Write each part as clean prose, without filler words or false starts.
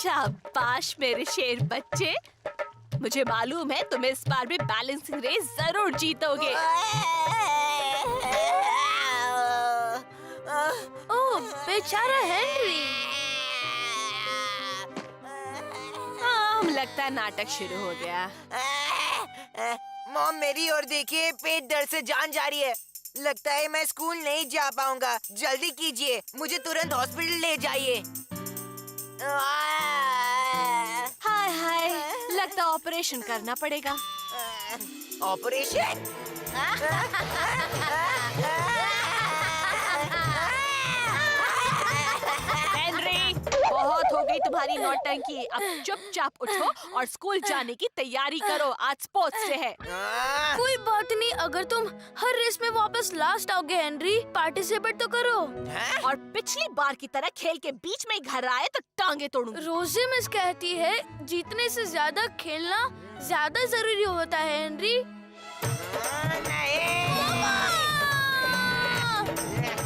शाबाश मेरे शेर बच्चे। मुझे मालूम है तुम इस बार भी बैलेंसिंग रेस जरूर जीतोगे। ओह बेचारा हेनरी। हाँ, लगता है नाटक शुरू हो गया। मॉम मेरी ओर देखिए, पेट दर्द से जान जा रही है। लगता है मैं स्कूल नहीं जा पाऊंगा। जल्दी कीजिए, मुझे तुरंत हॉस्पिटल ले जाइए। हाय हाय, लगता है ऑपरेशन करना पड़ेगा। ऑपरेशन? हेनरी, बहुत हो गई तुम्हारी नौटंकी। अब चुपचाप उठो और स्कूल जाने की तैयारी करो। आज स्पोर्ट्स डे है। कोई बात नहीं, अगर तुम हर रेस में वापस लास्ट आओगे हेनरी, पार्टिसिपेट तो करो। और पिछली बार की तरह खेल के बीच में ही घर आए तो टांगे तोड़ूंगी। रोजी मिस कहती है जीतने से ज्यादा खेलना ज्यादा जरूरी होता है हेनरी।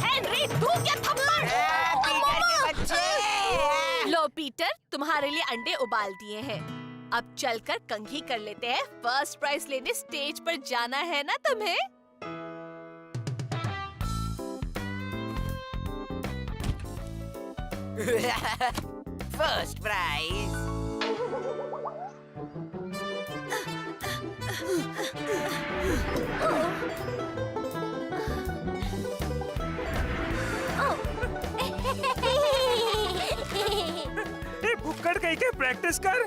हेनरी, तू क्या थप्पड़? पीटर के बच्चे। लो पीटर, तुम्हारे लिए अंडे उबाल दिए हैं। अब चलकर कंघी कर लेते हैं। फर्स्ट प्राइज लेने स्टेज पर जाना है ना तुम्हें? First prize. भुक्कड़ कहीं के प्रैक्टिस कर।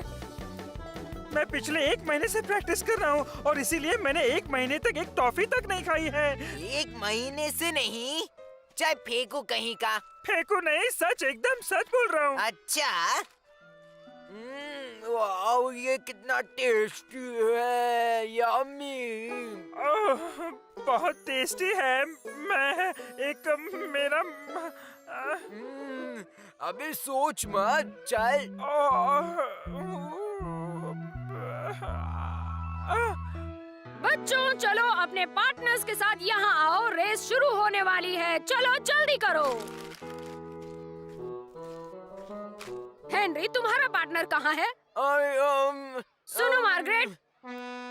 मैं पिछले 1 महीने से प्रैक्टिस कर रहा हूँ और इसीलिए मैंने 1 महीने तक एक टॉफी तक नहीं खाई है। 1 महीने से नहीं? चाहे फेंको कहीं का। फेंकू नहीं, सच, एकदम सच बोल रहा हूँ। अच्छा। वाओ, ये कितना टेस्टी है। यम्मी। ओह, बहुत टेस्टी है। मैं एक मेरा अबे सोच मत, चल। बच्चों चलो अपने पार्टनर्स के साथ यहाँ आओ, रेस शुरू होने वाली है। चलो जल्दी करो। हेनरी, तुम्हारा पार्टनर कहाँ है? सुनो मार्गरेट,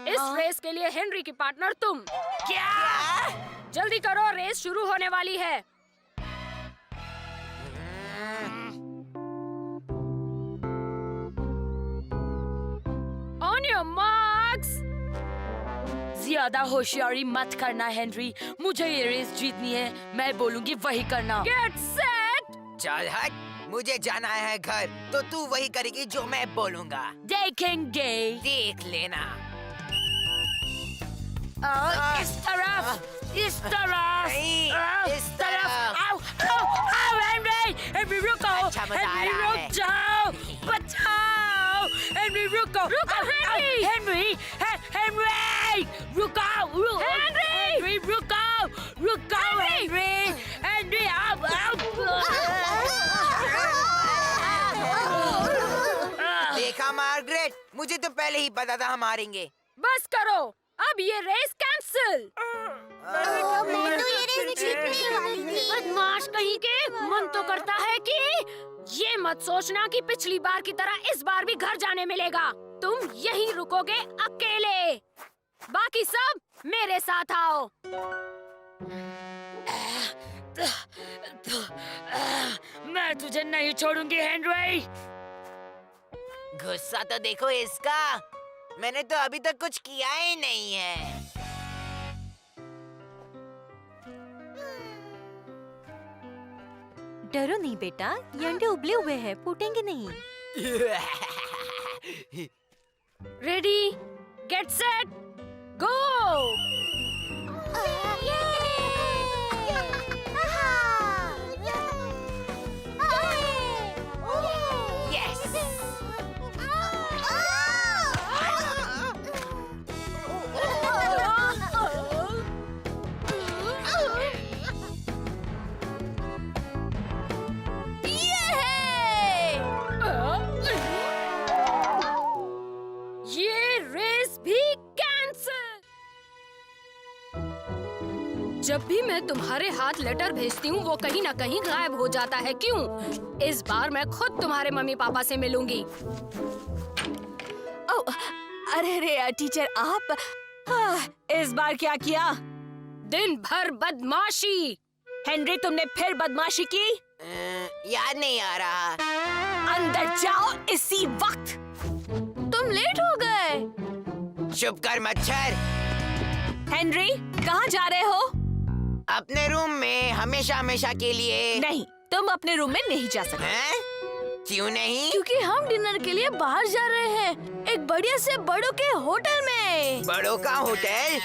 इस रेस के लिए हेनरी की पार्टनर तुम। क्या? जल्दी करो, रेस शुरू होने वाली है। On your marks. ज्यादा होशियारी मत करना हेनरी, मुझे ये रेस जीतनी है। मैं बोलूंगी वही करना। Get set. चल हट, मुझे जाना है घर, तो तू वही करेगी जो मैं बोलूँगा। देखेंगे। देख लेना। इस तरफ, इस तरफ, नहीं, इस तरफ। तरफ। आओ, आओ, आओ हेनरी, हेनरी रुको, अच्छा मजा आ हेनरी रहा रुक है। जाओ, बचाओ, हेनरी रुको, हेनरी। हेनरी, हेनरी, रुको, हेनरी, रुको, रुको, हेनरी, हेनरी, आओ, देखा मार्गरेट, मुझे तो पहले ही पता था हम हारेंगे। बस करो, अब ये रेस कैंसिल। मैं तो ये रेस जीतने वाली थी। बदमाश कहीं के। मन तो करता है कि ये मत सोचना कि पिछली बार की तरह इस बार भी घर जाने मिलेगा। तुम यहीं रुकोगे अकेले। बाकी सब मेरे साथ आओ। मैं तुझे नहीं छोड़ूंगी हेनरी। गुस्सा तो देखो इसका। मैंने तो अभी तक कुछ किया ही नहीं है। डरो नहीं बेटा, ये अंडे उबले हुए हैं, फूटेंगे नहीं। रेडी, गेट सेट, गो। ये रेस भी कैंसिल। जब भी मैं तुम्हारे हाथ लेटर भेजती हूँ वो कहीं न कहीं गायब हो जाता है, क्यों? इस बार मैं खुद तुम्हारे मम्मी पापा से मिलूंगी। ओह, अरे टीचर आप इस बार क्या किया? दिन भर बदमाशी। हेनरी, तुमने फिर बदमाशी की? याद नहीं आ रहा। अंदर जाओ इसी वक्त। तुम लेट हो गए। चुप कर मच्छर। हेनरी, कहाँ जा रहे हो? अपने रूम में हमेशा हमेशा के लिए। नहीं, तुम अपने रूम में नहीं जा सकते। हैं? क्यों नहीं? क्योंकि हम डिनर के लिए बाहर जा रहे हैं, एक बढ़िया से बड़ों के होटल में। बड़ों का होटल?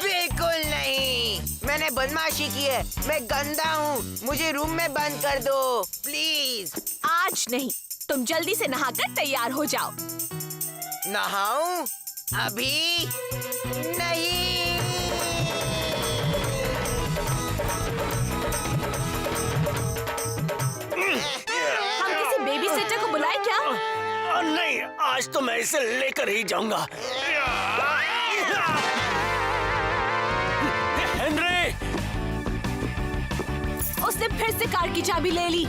बिल्कुल नहीं, मैंने बदमाशी की है, मैं गंदा हूँ, मुझे रूम में बंद कर दो प्लीज। आज नहीं, तुम जल्दी से नहाकर तैयार हो जाओ। नहाऊं? अभी नहीं। हम किसी बेबी सिटर को बुलाए क्या? नहीं, आज तो मैं इसे लेकर ही जाऊंगा। हेनरी! उसने फिर से कार की चाबी ले ली।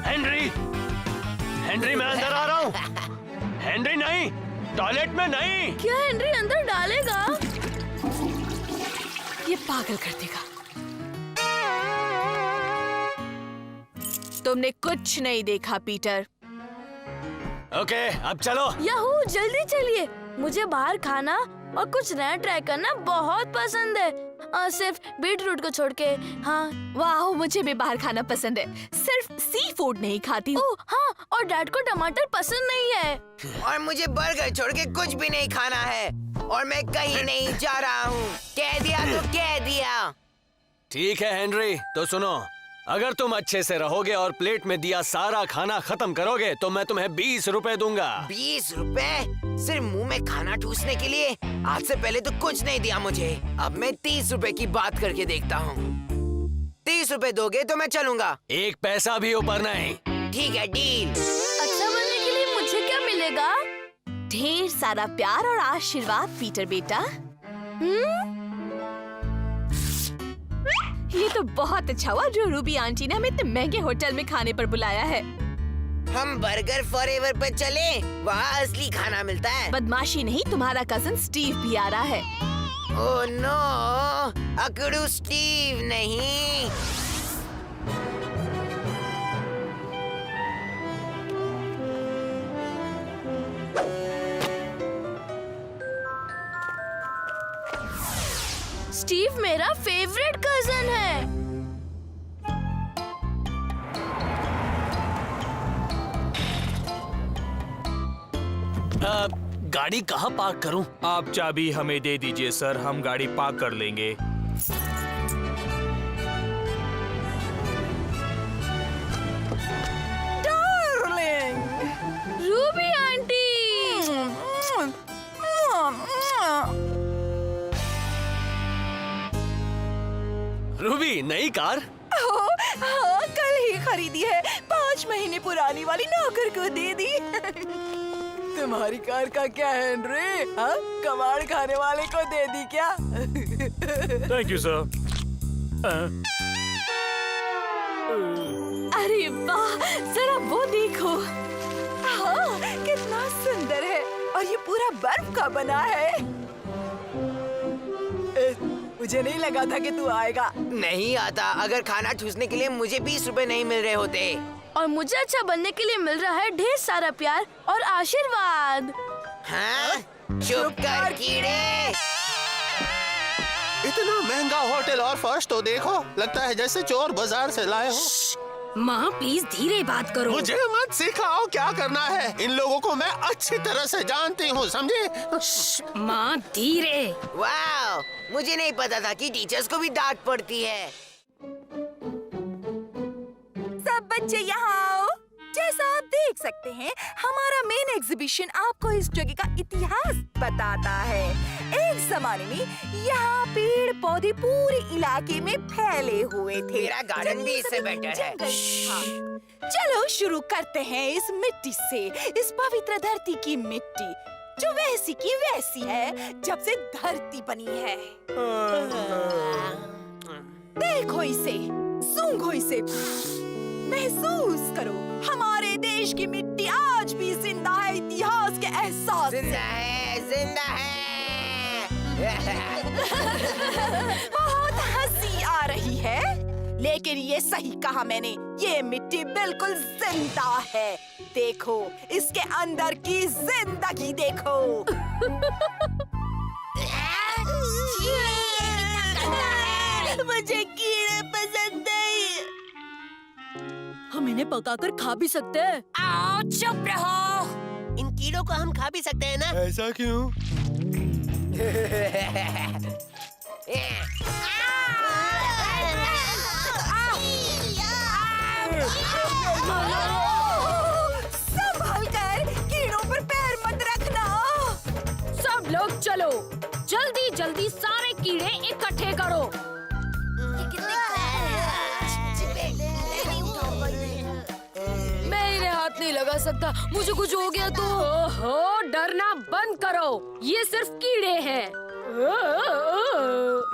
हेनरी! हेनरी, मैं अंदर आ रहा हूँ। हेनरी नहीं, टॉयलेट में नहीं। क्या हेनरी अंदर डालेगा? ये पागल कर देगा। तुमने कुछ नहीं देखा पीटर। ओके, अब चलो। याहू, जल्दी चलिए, मुझे बाहर खाना और कुछ नया ट्राई करना बहुत पसंद है। सिर्फ बीटरूट को छोड़ के। हाँ। वाह, मुझे भी बाहर खाना पसंद है, सिर्फ सी फूड नहीं खाती हूँ। ओह हाँ, और डैड को टमाटर पसंद नहीं है। और मुझे बर्गर छोड़ के कुछ भी नहीं खाना है, और मैं कहीं नहीं जा रहा हूँ। कह दिया तो कह दिया। ठीक है हेनरी, तो सुनो, अगर तुम अच्छे से रहोगे और प्लेट में दिया सारा खाना खत्म करोगे तो मैं तुम्हें 20 रुपए दूंगा। 20 रुपए? सिर्फ मुंह में खाना ठूसने के लिए? आज से पहले तो कुछ नहीं दिया मुझे। अब मैं 30 रुपए की बात करके देखता हूँ। 30 रुपए दोगे तो मैं चलूंगा। एक पैसा भी ऊपर नहीं। ठीक है, डील। अच्छा बनने के लिए मुझे क्या मिलेगा? ढेर सारा प्यार और आशीर्वाद पीटर बेटा। ये तो बहुत अच्छा हुआ जो रूबी आंटी ने हमें इतने महंगे होटल में खाने पर बुलाया है। हम बर्गर फॉरएवर पे चले, वहाँ असली खाना मिलता है। बदमाशी नहीं, तुम्हारा कजन स्टीव भी आ रहा है। ओह नो, अकड़ू स्टीव नहीं। स्टीव मेरा फेवरेट कजन है। गाड़ी कहाँ पार्क करूं? आप चाबी हमें दे दीजिए सर, हम गाड़ी पार्क कर लेंगे। Ruby aunty. रूबी, नई कार? हाँ, कल ही खरीदी है, 5 महीने पुरानी वाली नौकर को दे दी। तुम्हारी कार का क्या है हेनरी? हाँ, कबाड़ खाने वाले को दे दी क्या? Thank you sir. अरे वाह, जरा वो देखो। हाँ, कितना सुंदर है, और ये पूरा बर्फ का बना है। मुझे नहीं लगा था कि तू आएगा। नहीं आता, अगर खाना ठूसने के लिए मुझे 20 रुपए नहीं मिल रहे होते। और मुझे अच्छा बनने के लिए मिल रहा है ढेर सारा प्यार और आशीर्वाद। हाँ? चुप कर कीड़े। इतना महंगा होटल और फर्श तो देखो, लगता है जैसे चोर बाजार से लाए हो। माँ प्लीज धीरे बात करो। मुझे मत सिखाओ क्या करना है, इन लोगों को मैं अच्छी तरह से जानती हूँ, समझे? माँ धीरे। वाह, मुझे नहीं पता था कि टीचर्स को भी डांट पड़ती है। सब बच्चे यहाँ आओ। जैसा आप देख सकते हैं, हमारा मेन एग्जीबिशन आपको इस जगह का इतिहास बताता है। एक जमाने में यहाँ पेड़ पौधे पूरे इलाके में फैले हुए थे। मेरा गार्डन भी इससे बेटर है। चलो शुरू करते हैं इस मिट्टी से, इस पवित्र धरती की मिट्टी। जो वैसी की वैसी है जब से धरती बनी है। देखो इसे, सूंघो इसे, महसूस करो, हमारे देश की मिट्टी आज भी जिंदा है इतिहास के एहसास से। जिंदा है, जिंदा है। बहुत हंसी आ रही है, लेकिन ये सही कहा मैंने, ये मिट्टी बिल्कुल जिंदा है। देखो, इसके अंदर की जिंदगी देखो। मुझे कीड़े पसंद नहीं। हम इन्हें पकाकर खा भी सकते हैं। आओ चुप रहो। इन कीड़ों को हम खा भी सकते हैं ना? ऐसा क्यों? संभल कर, कीड़ों पर पैर मत रखना। सब लोग चलो, जल्दी जल्दी सारे कीड़े इकट्ठे करो। मैं इन्हें हाथ नहीं लगा सकता, मुझे कुछ हो गया तो। ओहो, डरना बंद करो, ये सिर्फ कीड़े हैं।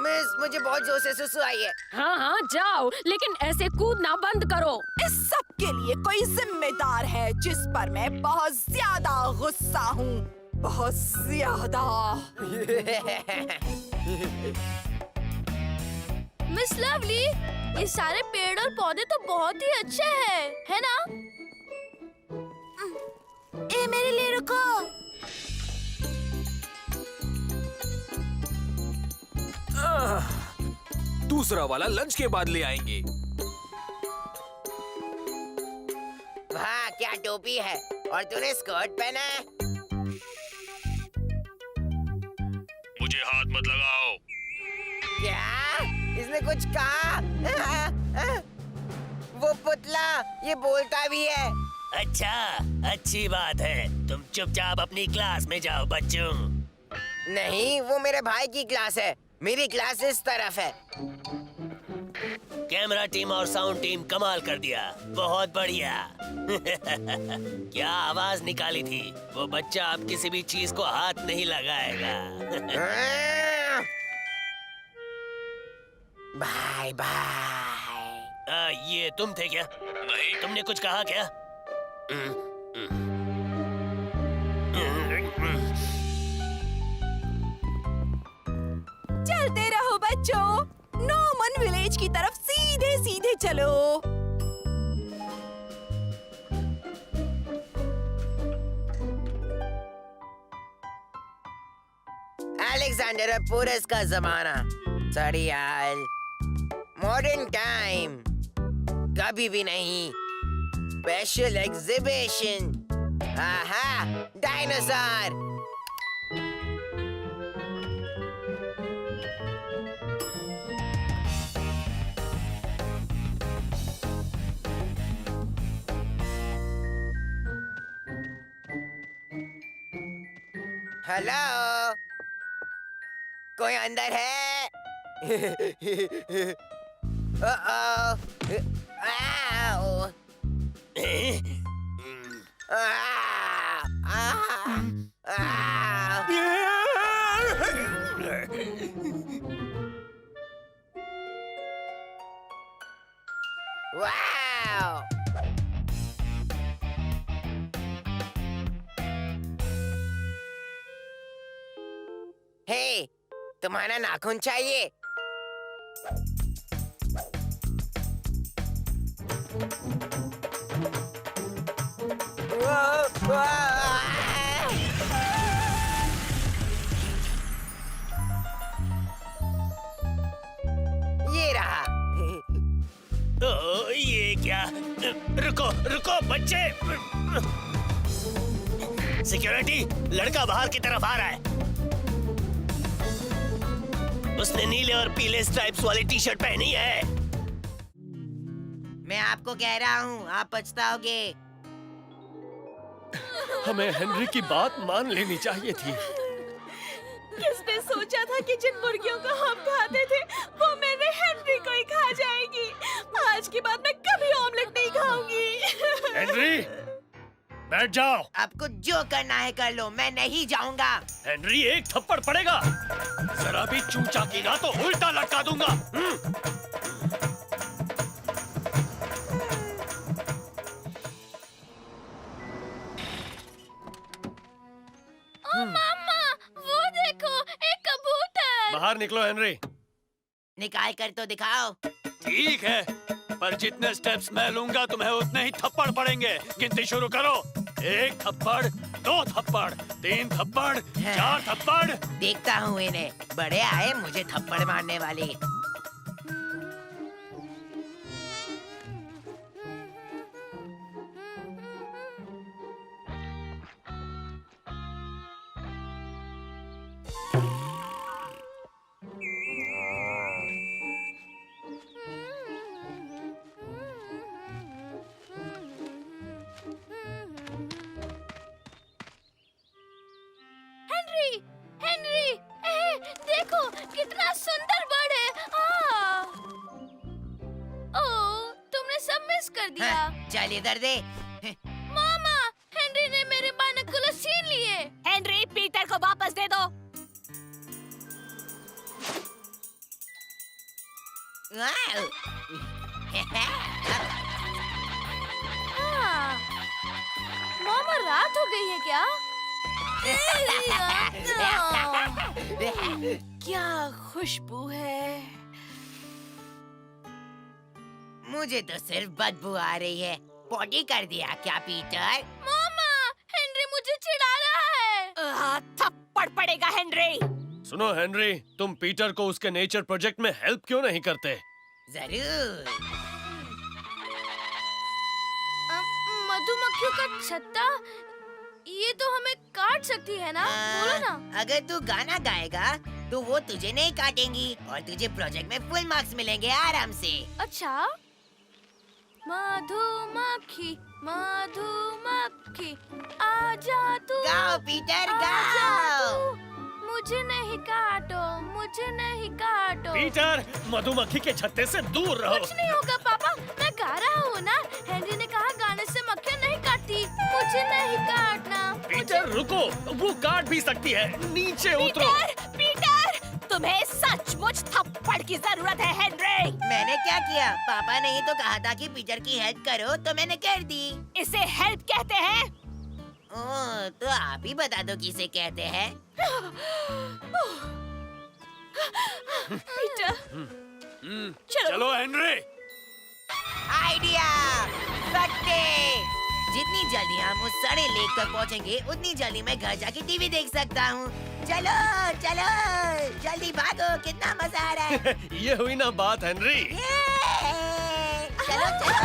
मिस, मुझे बहुत जोर से सुसु आई है। हाँ हाँ जाओ, लेकिन ऐसे कूदना बंद करो। इस सब के लिए कोई जिम्मेदार है जिस पर मैं बहुत ज्यादा गुस्सा हूँ, बहुत ज्यादा। मिस लवली, ये सारे पेड़ और पौधे तो बहुत ही अच्छे हैं, है ना? ए मेरे लिए रुको। दूसरा वाला लंच के बाद ले आएंगे। वाह, क्या टोपी है, और तूने स्कर्ट पहना है। मुझे हाथ मत लगाओ। क्या? इसने कुछ कहा? वो पुतला, ये बोलता भी है। अच्छा, अच्छी बात है। तुम चुपचाप अपनी क्लास में जाओ बच्चों। नहीं, वो मेरे भाई की क्लास है। मेरी क्लास इस तरफ है। कैमरा टीम और साउंड टीम कमाल कर दिया, बहुत बढ़िया। क्या आवाज निकाली थी? वो बच्चा अब किसी भी चीज को हाथ नहीं लगाएगा। Bye bye. ये तुम थे क्या? नहीं, तुमने कुछ कहा क्या? चलते रहो बच्चों, नोमन विलेज की तरफ सीधे सीधे चलो। अलेक्जेंडर पोरस का जमाना, सड़ियाल, मॉडर्न टाइम, कभी भी नहीं। स्पेशल एग्जीबिशन, आहा, डायनासोर। हेलो, कोई अंदर है? वाओ! हे, तुम्हारा नाखून चाहिए? ये रहा। ये क्या? रुको रुको बच्चे, सिक्योरिटी, लड़का बाहर की तरफ आ रहा है। उसने नीले और पीले स्ट्राइप्स वाली टी शर्ट पहनी है। मैं आपको कह रहा हूँ, आप पछताओगे। हमें हेनरी की बात मान लेनी चाहिए थी। किसने सोचा था कि जिन मुर्गियों को हम खाते थे वो मेरे हेनरी को ही खा जाएगी। आज के बाद मैं कभी ऑमलेट नहीं खाऊंगी। हेनरी, बैठ जाओ। आपको जो करना है कर लो, मैं नहीं जाऊंगा। हेनरी, एक थप्पड़ पड़ेगा। जरा भी चूचा की ना तो उल्टा लटका दूंगा। मामा, वो देखो, एक कबूतर। बाहर निकलो हेनरी। निकाल कर तो दिखाओ। ठीक है, पर जितने स्टेप्स मैं लूंगा तुम्हें उतने ही थप्पड़ पड़ेंगे। गिनती शुरू करो। 1 थप्पड़, 2 थप्पड़, 3 थप्पड़, 4 थप्पड़। देखता हूँ इन्हें, बड़े आए मुझे थप्पड़ मारने वाले। हेनरी, देखो कितना सुंदर बर्ड है। ओह, तुमने सब मिस कर दिया। चल इधर दे। मामा, हेनरी ने मेरे बाइनोकुलर छीन लिए। हेनरी, पीटर को वापस दे दो। वाह! हाँ, मामा रात हो गई है क्या? क्या खुशबू है। मुझे तो सिर्फ बदबू आ रही है। पॉटी कर दिया क्या पीटर? मामा, हेनरी मुझे चिढ़ा रहा है। थप्पड़ पड़ेगा हेनरी। सुनो हेनरी, तुम पीटर को उसके नेचर प्रोजेक्ट में हेल्प क्यों नहीं करते? जरूर। मधुमक्खियों का छत्ता, ये तो हमें काट सकती है ना? बोलो ना। अगर तू गाना गाएगा तो वो तुझे नहीं काटेंगी और तुझे प्रोजेक्ट में फुल मार्क्स मिलेंगे आराम से। अच्छा, मधुमक्खी मधुमक्खी आजा तू। गाओ पीटर, आजा गाओ। तू, मुझे नहीं काटो, मुझे नहीं काटो। पीटर, मधुमक्खी के छत्ते से दूर रहो। कुछ नहीं होगा पापा, मैं गा रहा हूँ ना। हेनरी ने कहा गाने से मक्खियाँ नहीं काटती। मुझे नहीं काटना। पीटर रुको, वो काट भी सकती है। नीचे उतरो। पीटर, तुम्हें सचमुच थप्पड़ की जरूरत है हेनरी। मैंने क्या किया? पापा ने ही तो कहा था कि पीटर की हेल्प करो तो मैंने कर दी। इसे हेल्प कहते हैं। ओह, तो आप ही बता दो किसे कहते हैं। पीटर, चलो हेनरी। आइडिया! सकते! जितनी जल्दी हम उस सड़े लेक तक पहुंचेंगे, उतनी जल्दी मैं घर जाके टीवी देख सकता हूँ। चलो चलो, जल्दी भागो, कितना मजा आ रहा है। ये हुई ना बात हेनरी। चलो चलो।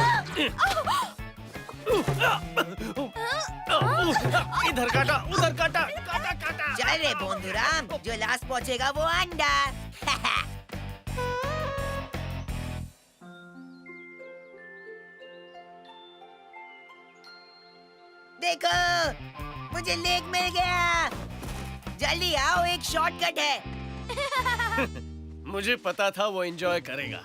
इधर काटा, उधर काटा, काटा काटा। चल रे बोंदुराम, जो लास्ट पहुंचेगा वो अंडा। देखो, मुझे लेक मिल गया। जल्दी आओ, एक शॉर्टकट है। मुझे पता था वो एंजॉय करेगा।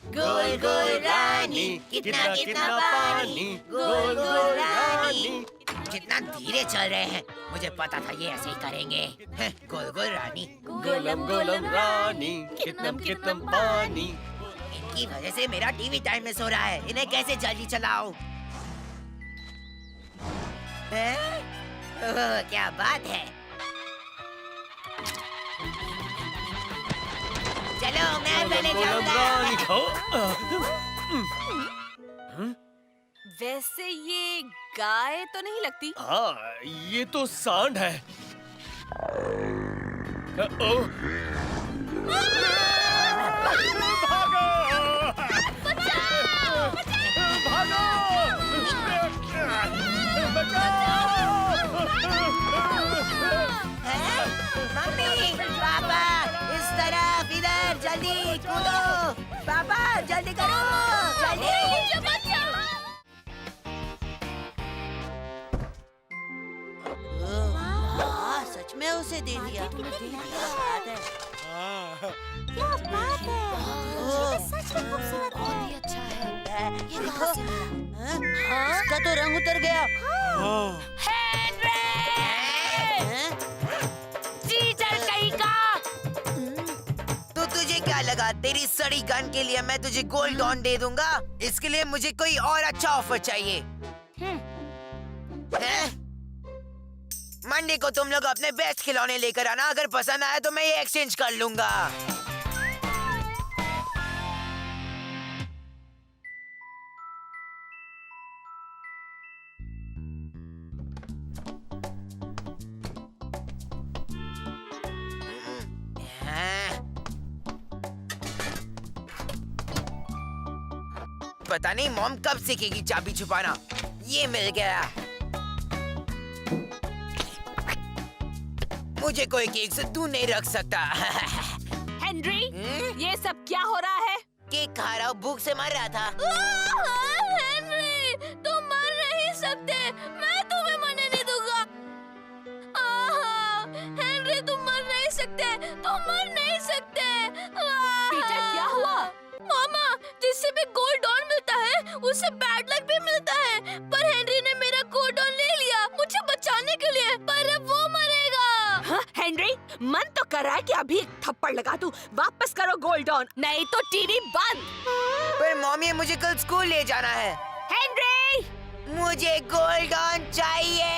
गोल गोल रानी, कितना कितना पानी, गोल गोल रानी। कितना धीरे चल रहे हैं, मुझे पता था ये ऐसे ही करेंगे। गोल गोल रानी, गोलम गोलम रानी, कितनम कितनम पानी। इनकी वजह से मेरा टीवी टाइम में सो रहा है। इन्हें कैसे जल्दी चलाओ? ओह, क्या बात है। चलो, मैं पहले जाऊंगा। वैसे ये गाय तो नहीं लगती। हाँ, ये तो सांड है। ओ, मम्मी, पापा, इस तरफ, इधर, जल्दी कूदो। पापा, जल्दी करो, जल्दी। सच में उसे दे दिया। क्या बात है? क्या बात है? ये सच में खूबसूरत है। बहुत ही अच्छा है। ये कहाँ से है? इसका तो रंग उतर गया। चीटर कहीं का। तो तुझे क्या लगा तेरी सड़ी गन के लिए मैं तुझे गोल्ड डॉन दे दूंगा? इसके लिए मुझे कोई और अच्छा ऑफर चाहिए। हैं? मंडे को तुम लोग अपने बेस्ट खिलौने लेकर आना, अगर पसंद आया तो मैं ये एक्सचेंज कर लूंगा। पता नहीं मॉम कब सीखेगी चाबी छुपाना। ये मिल गया। मुझे कोई केक से दूर नहीं रख सकता। हेनरी, ये सब क्या हो रहा है? केक खा रहा हूँ, भूख से मर रहा था। हेनरी, तुम मर नहीं सकते, मैं तुम्हें मरने नहीं दूंगा। हेनरी, तुम मर नहीं सकते, तुम मर नहीं सकते। पीटर, क्या हुआ? मामा, जिससे भी गोल्ड डॉन मिलता है उससे बैड लक भी मिलता है, पर हेनरी ने मेरा गोल्ड डॉन ले लिया मुझे बचाने के लिए, पर अब वो मरेगा। हाँ, हेनरी, मन तो कर रहा है कि अभी एक थप्पड़ लगा दूं। वापस करो गोल्ड ऑन, नहीं तो टीवी बंद। पर मॉमी, मुझे कल स्कूल ले जाना है। हेनरी, मुझे गोल्ड ऑन चाहिए।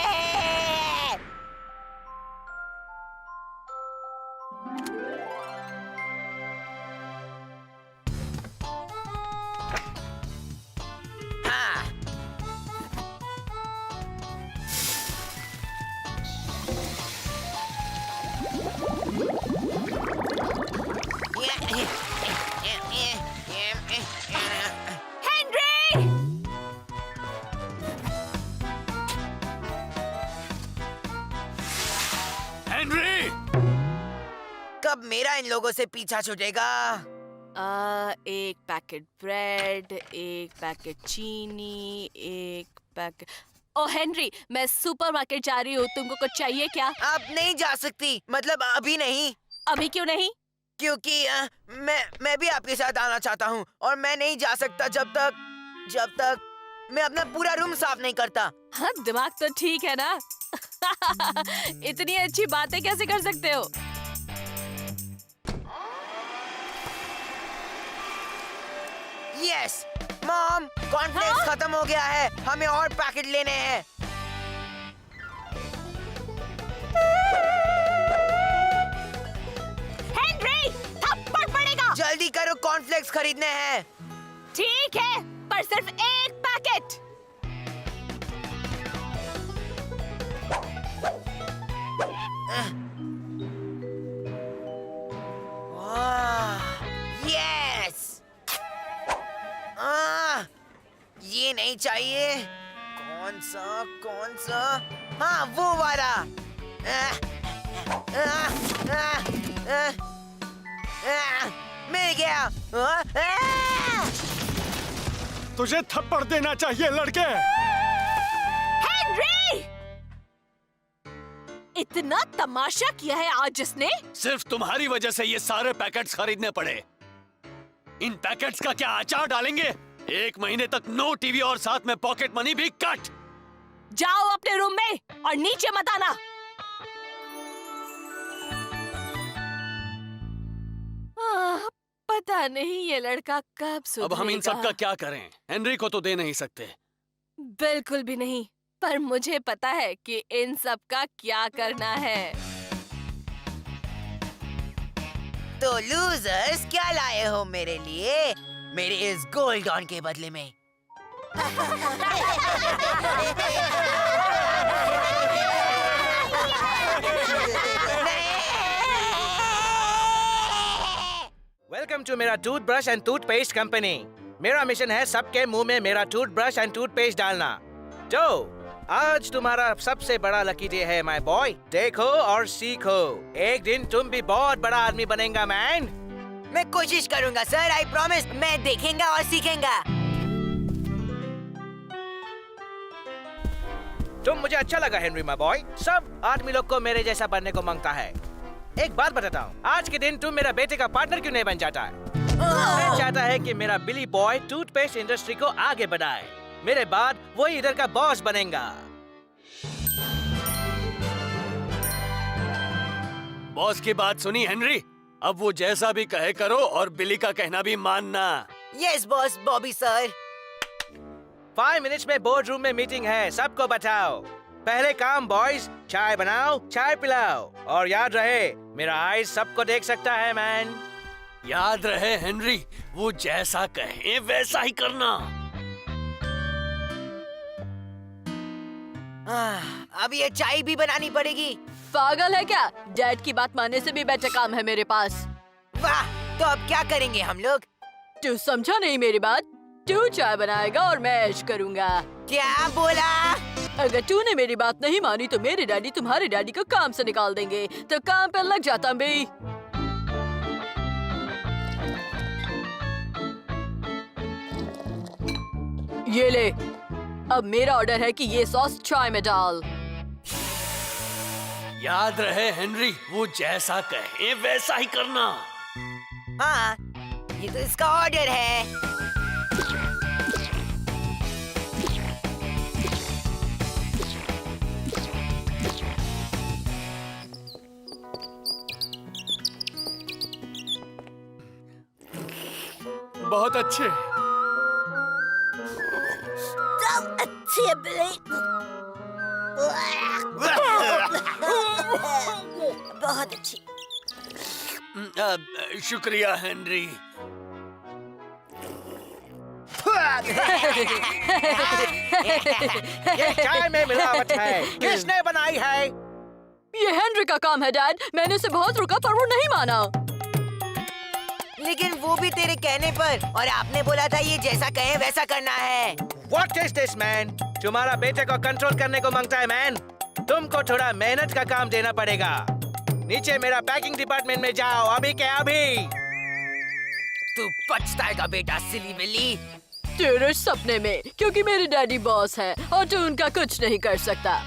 हाँ। हेनरी! हेनरी! कब मेरा इन लोगों से पीछा छूटेगा? एक पैकेट ब्रेड, एक पैकेट चीनी, एक पैकेट। ओ हेनरी, मैं सुपरमार्केट जा रही हूँ, तुमको कुछ चाहिए क्या? अब नहीं जा सकती, मतलब अभी नहीं। अभी क्यों नहीं? क्योंकि मैं भी आपके साथ आना चाहता हूँ और मैं नहीं जा सकता जब तक मैं अपना पूरा रूम साफ नहीं करता। हाँ, दिमाग तो ठीक है ना? इतनी अच्छी बातें कैसे कर सकते हो? यस, मॉम, कॉर्नफ्लेक्स खत्म हो गया है, हमें और पैकेट लेने हैं। हेनरी, थप्पड़ पड़ेगा। जल्दी करो, कॉर्नफ्लेक्स खरीदने हैं। ठीक है, पर सिर्फ एक पैकेट। यस। ये नहीं चाहिए। कौन सा? हाँ, वो वाला। मिल गया। तुझे थप्पड़ देना चाहिए लड़के। हेनरी! इतना तमाशा किया है आज जिसने। सिर्फ तुम्हारी वजह से ये सारे पैकेट्स खरीदने पड़े। इन पैकेट्स का क्या अचार डालेंगे? 1 महीने तक नो टीवी और साथ में पॉकेट मनी भी कट। जाओ अपने रूम में और नीचे मत आना। पता नहीं ये लड़का कब सुधरेगा। अब हम इन सब का क्या करें? हेनरी को तो दे नहीं सकते। बिल्कुल भी नहीं, पर मुझे पता है कि इन सब का क्या करना है। तो लूजर्स, क्या लाए हो मेरे लिए, मेरे इस गोल्ड डॉन के बदले में? वेलकम टू मेरा टूथब्रश एंड टूथपेस्ट कंपनी। मेरा मिशन है सबके मुंह में मेरा टूथब्रश एंड टूथपेस्ट डालना। तो आज तुम्हारा सबसे बड़ा लकी डे है माय बॉय। देखो और सीखो, एक दिन तुम भी बहुत बड़ा आदमी बनेगा मैन। मैं कोशिश करूंगा सर, आई प्रॉमिस। मैं देखेंगा और सीखेंगा। तुम मुझे अच्छा लगा हेनरी माय बॉय। सब आदमी लोग को मेरे जैसा बनने को मांगता है। एक बात बताता हूँ, आज के दिन तुम मेरा बेटे का पार्टनर क्यों नहीं बन जाता है? मैं चाहता है कि मेरा बिली बॉय टूथपेस्ट इंडस्ट्री को आगे बढ़ाए। मेरे बाद वही इधर का बॉस बनेगा। बॉस की बात सुनी हेनरी? अब वो जैसा भी कहे करो और बिली का कहना भी मानना। Yes boss Bobby sir. 5 minutes में बोर्ड रूम में मीटिंग है, सबको बताओ। पहले काम बॉयज, चाय बनाओ, चाय पिलाओ और याद रहे मेरा आइज सबको देख सकता है मैन। याद रहे हेनरी, वो जैसा कहे वैसा ही करना। अब ये चाय भी बनानी पड़ेगी। पागल है क्या? डैड की बात मानने से भी बेटर काम है मेरे पास। वाह, तो अब क्या करेंगे हम लोग? तू समझा नहीं मेरी बात? तू चाय बनाएगा और मैं ऐश करूंगा। क्या बोला? अगर तूने मेरी बात नहीं मानी तो मेरे डैडी तुम्हारे डैडी को काम से निकाल देंगे। तो काम पे लग जाता भी। ये ले, अब मेरा ऑर्डर है कि ये सॉस चाय में डाल। याद रहे हेनरी, वो जैसा कहे वैसा ही करना। हाँ, ये तो इसका ऑर्डर है। बहुत अच्छे। अच्छे बिली। बहुत अच्छी। शुक्रिया हेनरी। ये चाय में मिलावट है, किसने बनाई है? ये हेनरी का काम है डैड। मैंने उसे बहुत रुका पर वो नहीं माना। लेकिन वो भी तेरे कहने पर, और आपने बोला था ये जैसा कहे वैसा करना है। What is this man? तुम्हारा बेटे को कंट्रोल करने को मांगता है मैन। तुमको थोड़ा मेहनत का काम देना पड़ेगा। नीचे मेरा पैकिंग डिपार्टमेंट में जाओ, अभी के अभी। तू पछताएगा बेटा सिली बिली। तेरे सपने में, क्योंकि मेरे डैडी बॉस है और तू उनका कुछ नहीं कर सकता।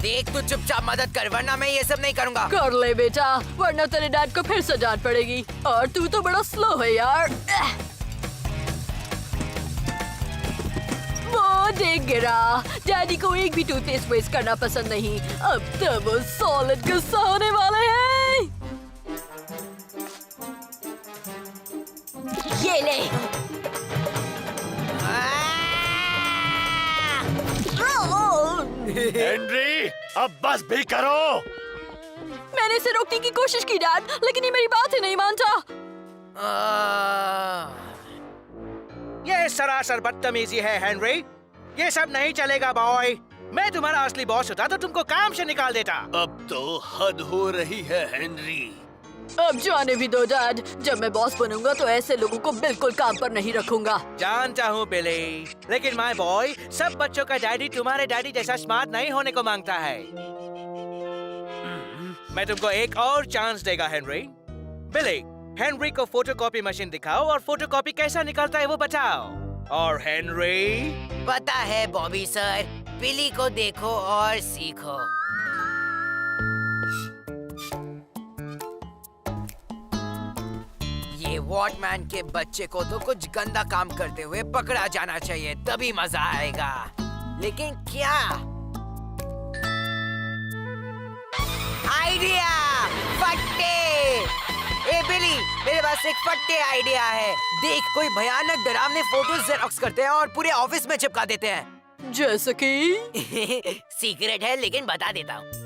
देख तू चुपचाप मदद कर, वरना मैं ये सब नहीं करूँगा। कर ले बेटा, वरना तेरे डैड को फिर से डांट पड़ेगी। और तू तो बड़ा स्लो है यार। वो देख गिरा। डैडी को एक भी टूथपेस्ट वेस्ट करना पसंद नहीं। अब तो वो सॉलिड गुस्सा होने वाले हैं। ये ले। हेनरी, अब बस भी करो। मैंने इसे रोकने की कोशिश की डैड, लेकिन ये मेरी बात ही नहीं मानता। ये सरासर बदतमीजी है हेनरी। ये सब नहीं चलेगा बॉय। मैं तुम्हारा असली बॉस होता तो तुमको काम से निकाल देता। अब तो हद हो रही है हेनरी। अब जाने भी दो डैड। जब मैं बॉस बनूंगा तो ऐसे लोगों को बिल्कुल काम पर नहीं रखूंगा। जानता हूँ बिली, लेकिन माय बॉय, सब बच्चों का डैडी तुम्हारे डैडी जैसा स्मार्ट नहीं होने को मांगता है। मैं तुमको एक और चांस देगा हेनरी। बिली, हेनरी को फोटोकॉपी मशीन दिखाओ और फोटोकॉपी कैसा निकलता है वो बताओ। और हेनरी, पता है बॉबी सर, बिली को देखो और सीखो। ये वॉटमैन के बच्चे को तो कुछ गंदा काम करते हुए पकड़ा जाना चाहिए, तभी मजा आएगा। लेकिन क्या आइडिया! फट्टे! ए बिली, मेरे पास एक फट्टे आइडिया है। देख, कोई भयानक डरावने फोटोज जेरॉक्स करते हैं और पूरे ऑफिस में चिपका देते हैं। जैसे कि सीक्रेट है, लेकिन बता देता हूँ।